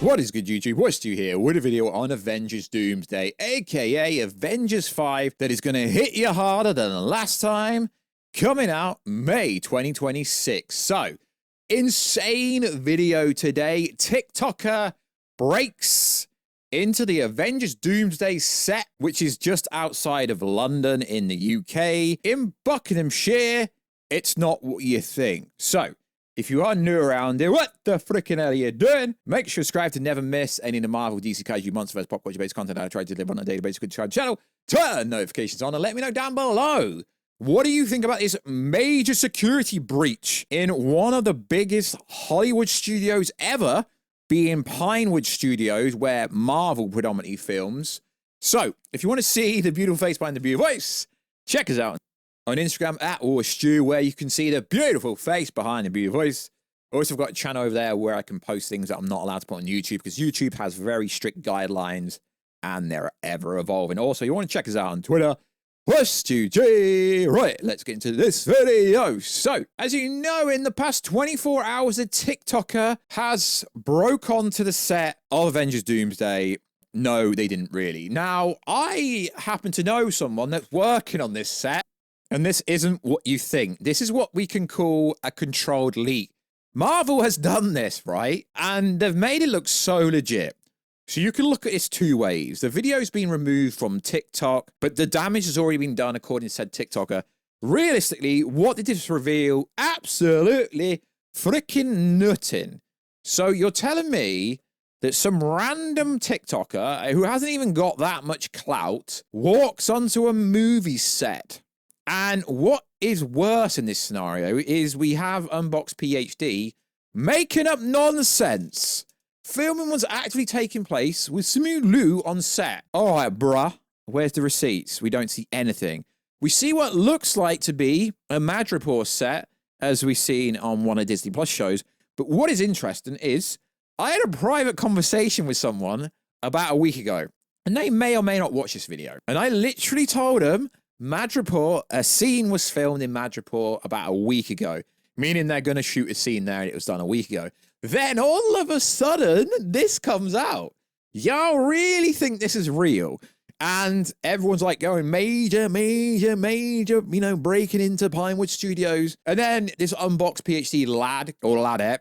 What is good, YouTube? Warstu here with a video on Avengers Doomsday, aka Avengers 5, that is going to hit you harder than last time, coming out May 2026. So, insane video today. TikToker breaks into the Avengers Doomsday set, which is just outside of London in the UK. In Buckinghamshire, it's not what you think. So, if you are new around here, what the frickin' hell are you doing? Make sure to subscribe to never miss any of the Marvel, DC, Kaiju, Monsterverse, pop culture-based content I try to deliver on a daily basis. Subscribe to the channel, turn notifications on, and let me know down below. What do you think about this major security breach in one of the biggest Hollywood studios ever, being Pinewood Studios, where Marvel predominantly films? So, if you want to see the beautiful face behind the beautiful voice, check us out on Instagram at Warstu, where you can see the beautiful face behind the beautiful voice. Also, I've got a channel over there where I can post things that I'm not allowed to put on YouTube, because YouTube has very strict guidelines and they're ever evolving. Also, you want to check us out on Twitter, WarstuG. Right, let's get into this video. So, as you know, in the past 24 hours, a TikToker has broke onto the set of Avengers Doomsday. No, they didn't really. Now, I happen to know someone that's working on this set, and this isn't what you think. This is what we can call a controlled leak. Marvel has done this, right? And they've made it look so legit. So you can look at this two ways. The video's been removed from TikTok, but the damage has already been done, according to said TikToker. Realistically, what did this reveal? Absolutely freaking nothing. So you're telling me that some random TikToker who hasn't even got that much clout walks onto a movie set? And what is worse in this scenario is we have UnBoxPHD making up nonsense. Filming was actually taking place with Simu Liu on set. All right, bruh, where's the receipts? We don't see anything. We see what looks like to be a Madripoor set, as we've seen on one of Disney Plus shows. But what is interesting is I had a private conversation with someone about a week ago, and they may or may not watch this video. And I literally told them, Madripoor, a scene was filmed in Madripoor about a week ago, meaning they're going to shoot a scene there and it was done a week ago. Then all of a sudden, this comes out. Y'all really think this is real? And everyone's like going major, you know, breaking into Pinewood Studios. And then this UnBoxPHD lad or ladette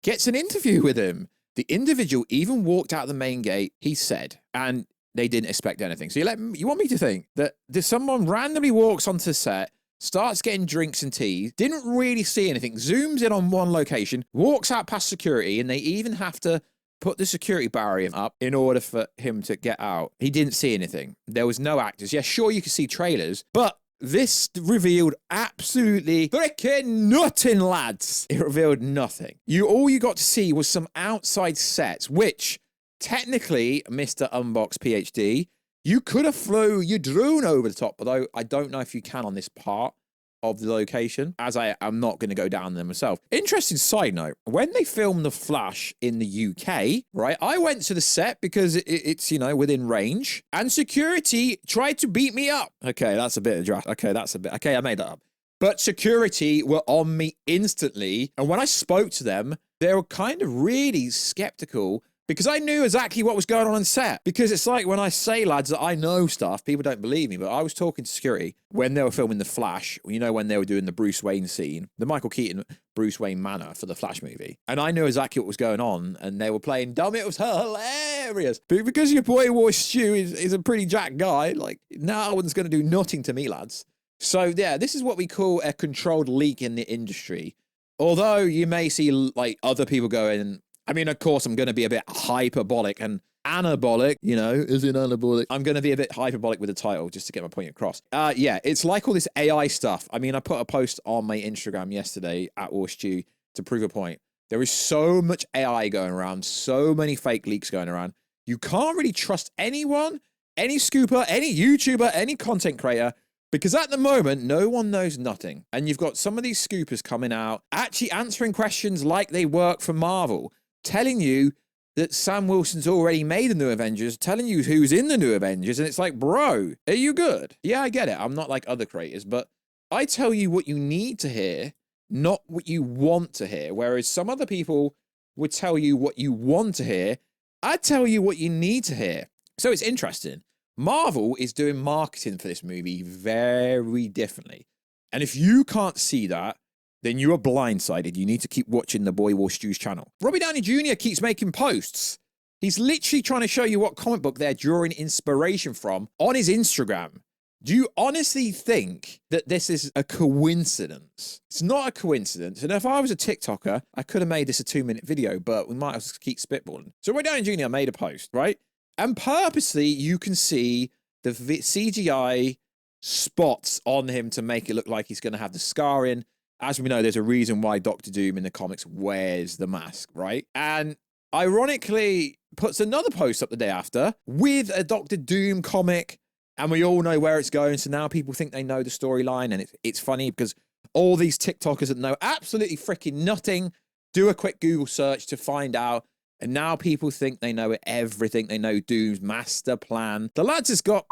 gets an interview with him. The individual even walked out the main gate, he said, and they didn't expect anything. So you want me to think that someone randomly walks onto the set, starts getting drinks and tea, didn't really see anything, zooms in on one location, walks out past security, and they even have to put the security barrier up in order for him to get out. He didn't see anything. There was no actors. Yeah, sure, you could see trailers, but this revealed absolutely freaking nothing, lads. It revealed nothing. All you got to see was some outside sets, which technically, Mr. UnBoxPHD, you could have flew your drone over the top, although I don't know if you can on this part of the location, as I'm not going to go down there myself. Interesting side note, when they filmed The Flash in the UK, right, I went to the set because it's, you know, within range, and security tried to beat me up. Okay, that's a bit of draft. Okay, I made that up. But security were on me instantly, and when I spoke to them, they were kind of really skeptical, because I knew exactly what was going on set. Because it's like when I say, lads, that I know stuff, people don't believe me. But I was talking to security when they were filming The Flash, you know, when they were doing the Bruce Wayne scene, the Michael Keaton Bruce Wayne manor for the Flash movie. And I knew exactly what was going on. And they were playing dumb. It was hilarious. But because your boy Warstu is a pretty jacked guy, like, no one's going to do nothing to me, lads. So, yeah, this is what we call a controlled leak in the industry. Although you may see, like, other people going, I mean, of course, I'm going to be a bit hyperbolic and anabolic, you know, is it anabolic? I'm going to be a bit hyperbolic with the title just to get my point across. Yeah, it's like all this AI stuff. I mean, I put a post on my Instagram yesterday at Warstu to prove a point. There is so much AI going around, so many fake leaks going around. You can't really trust anyone, any scooper, any YouTuber, any content creator, because at the moment, no one knows nothing. And you've got some of these scoopers coming out, actually answering questions like they work for Marvel, telling you that Sam Wilson's already made the new Avengers, telling you who's in the new Avengers, and it's like, bro, are you good? Yeah, I get it. I'm not like other creators, but I tell you what you need to hear, not what you want to hear, whereas some other people would tell you what you want to hear I tell you what you need to hear. So it's interesting. Marvel is doing marketing for this movie very differently. And if you can't see that, then you are blindsided. You need to keep watching the boy Warstu's channel. Robbie Downey Jr. keeps making posts. He's literally trying to show you what comic book they're drawing inspiration from on his Instagram. Do you honestly think that this is a coincidence? It's not a coincidence. And if I was a TikToker, I could have made this a 2-minute video, but we might as well keep spitballing. So Robbie Downey Jr. made a post, right? And purposely, you can see the CGI spots on him to make it look like he's going to have the scarring. As we know, there's a reason why Dr. Doom in the comics wears the mask, right? And ironically, puts another post up the day after with a Dr. Doom comic. And we all know where it's going. So now people think they know the storyline. And it's funny because all these TikTokers that know absolutely freaking nothing do a quick Google search to find out. And now people think they know everything. They know Doom's master plan. The lad's has got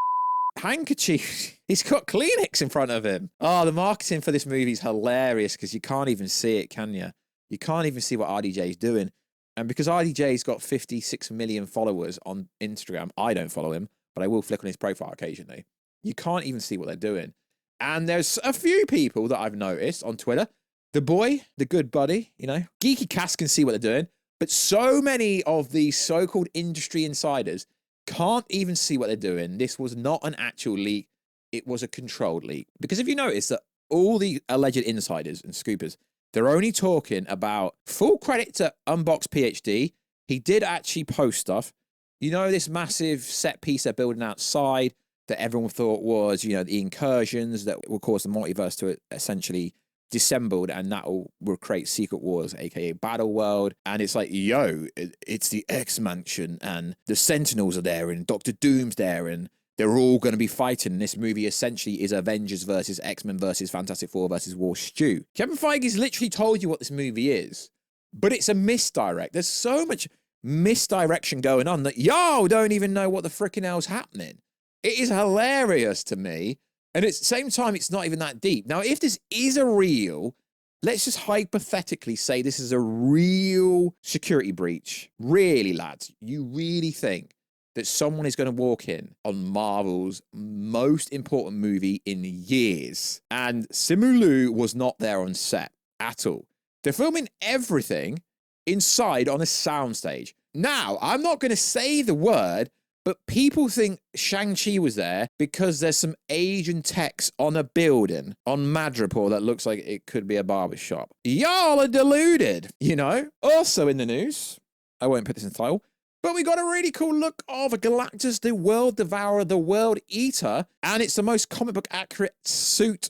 handkerchiefs. He's got Kleenex in front of him. Oh, the marketing for this movie is hilarious because you can't even see it, can you? You can't even see what RDJ is doing. And because RDJ's got 56 million followers on Instagram, I don't follow him, but I will flick on his profile occasionally. You can't even see what they're doing. And there's a few people that I've noticed on Twitter. The boy, the good buddy, you know, Geeky Cast can see what they're doing. But so many of these so-called industry insiders can't even see what they're doing. This was not an actual leak. It was a controlled leak. Because if you notice that all the alleged insiders and scoopers, they're only talking about full credit to UnBoxPHD. He did actually post stuff. You know, this massive set piece they're building outside that everyone thought was, you know, the incursions that will cause the multiverse to essentially dissembled, and that will create Secret Wars, aka Battle World. And it's like, yo, it's the X-Mansion, and the Sentinels are there, and Dr. Doom's there, and they're all going to be fighting. This movie essentially is Avengers versus X-Men versus Fantastic Four versus Warstu. Kevin Feige's literally told you what this movie is, but it's a misdirect. There's so much misdirection going on that y'all don't even know what the freaking hell's happening. It is hilarious to me. And at the same time, it's not even that deep. Now, if this is a real, let's just hypothetically say this is a real security breach. Really, lads, you really think that someone is going to walk in on Marvel's most important movie in years, and Simu Liu was not there on set at all? They're filming everything inside on a soundstage. Now, I'm not going to say the word, but people think Shang-Chi was there because there's some Asian text on a building on Madripoor that looks like it could be a barbershop. Y'all are deluded, you know? Also in the news, I won't put this in the title, but we got a really cool look of Galactus, the World Devourer, the World Eater, and it's the most comic book accurate suit.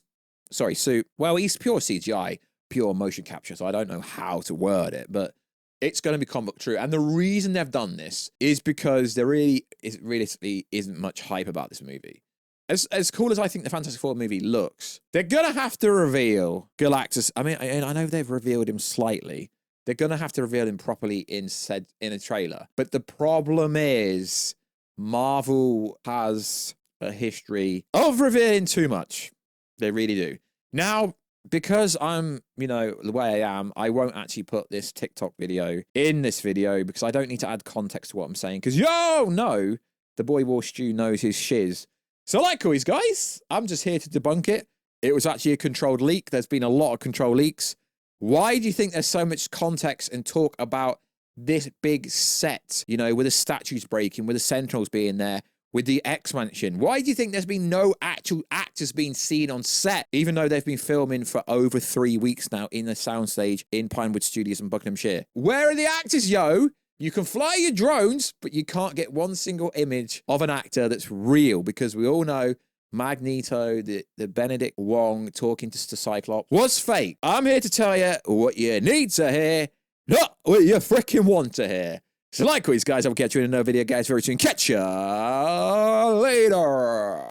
Well, he's pure CGI, pure motion capture, so I don't know how to word it, but it's going to be comic book true. And the reason they've done this is because there realistically isn't much hype about this movie. As cool as I think the Fantastic Four movie looks, they're going to have to reveal Galactus. I mean, I know they've revealed him slightly. They're going to have to reveal him properly in a trailer. But the problem is Marvel has a history of revealing too much. They really do. Now, because I'm, you know, the way I am, I won't actually put this TikTok video in this video because I don't need to add context to what I'm saying. Because no, the boy Warstu knows his shiz. So like always, guys, I'm just here to debunk it. It was actually a controlled leak. There's been a lot of controlled leaks. Why do you think there's so much context and talk about this big set, you know, with the statues breaking, with the Sentinels being there, with the X-Mansion? Why do you think there's been no actual actors being seen on set, even though they've been filming for over 3 weeks now in the soundstage in Pinewood Studios in Buckinghamshire? Where are the actors, yo? You can fly your drones, but you can't get one single image of an actor that's real, because we all know Magneto, the Benedict Wong talking to Cyclops was fake. I'm here to tell you what you need to hear, not what you freaking want to hear. So likewise, guys, I will catch you in another video, guys, very soon. Catch ya later.